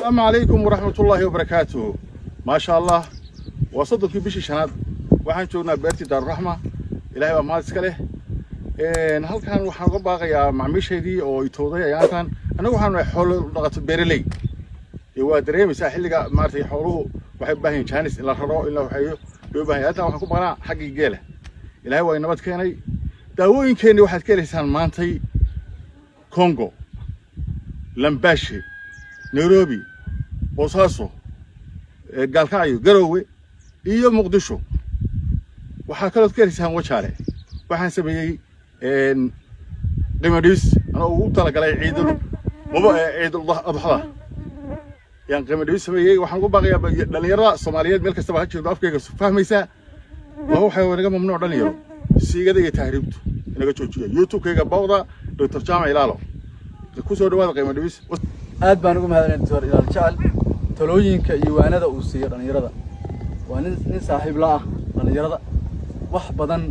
السلام عليكم ورحمة الله وبركاته. ما شاء الله وصدق في بشي شناد waxaan joognaa beertii Daar Raxma ilaahay baa mahad iska leh halkan waxaan uga baaqayaa macmiishaydii oo itooday ayaantan anagu waxaan xoolo dhaqato beeraley waa dareemaysaa xilliga maartay xooluhu waxay u baahan yihiin jaanis in la raro in la waxeeyo loo baahan yahay waxaan ku baqnaa xaqii geela ilaahay waa nabad keenay daawooyinkeeni waxaad ka helaysaan maantay Congo Lambashi Nairobi Bosaso Galkayo Garowe iyo Muqdisho waxaa kale oo ka helaysaan wajaale waxaan sameeyay qimadis ana ugu talagalay ciidul adha yaan qimadis sameeyay waxaan ugu baaqayaa dhalinyarada Soomaaliyeed meel kasta ha joogo afkayga fahmaysa waxa wanaga mamnuuc dhalinyaro siigada iyo tahriibtu inaga joojiyo YouTube-kayga bawda Dr. Jaamac Ilaalo ku soo dhawaada qimadis aad baan ugu mahadcelinayaa Dr. Ilaal Jacel talooyinka iyo waanada uu siiyo dhalinyarada waa nin saaxiib la ah dhalinyarada wax badan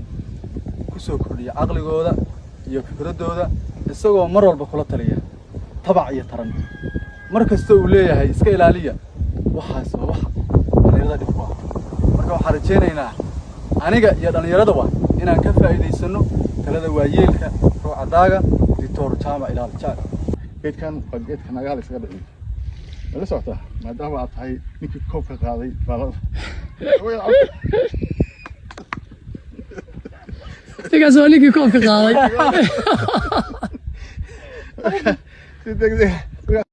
ku soo kordhiya aqligooda iyo fikradooda isagoo mar walba kula taliya tabac iyo taran markasta uu leeyahay iska ilaaliya waxaas wax dhalinyarada dhib ku ah marka waxaan rajaynaynaa aniga iyo dhalinyarada waa inaan ka faa'iideysano talada waayeelka ruucadaaga Dr. Jaamac Ilaal Jacel geedkan waa geedka naga hal isaga dhigay la socota maadaama aad tahay ninkii koobka qaaday baalada Tiga soo ninkii koobka qaaday si degdeg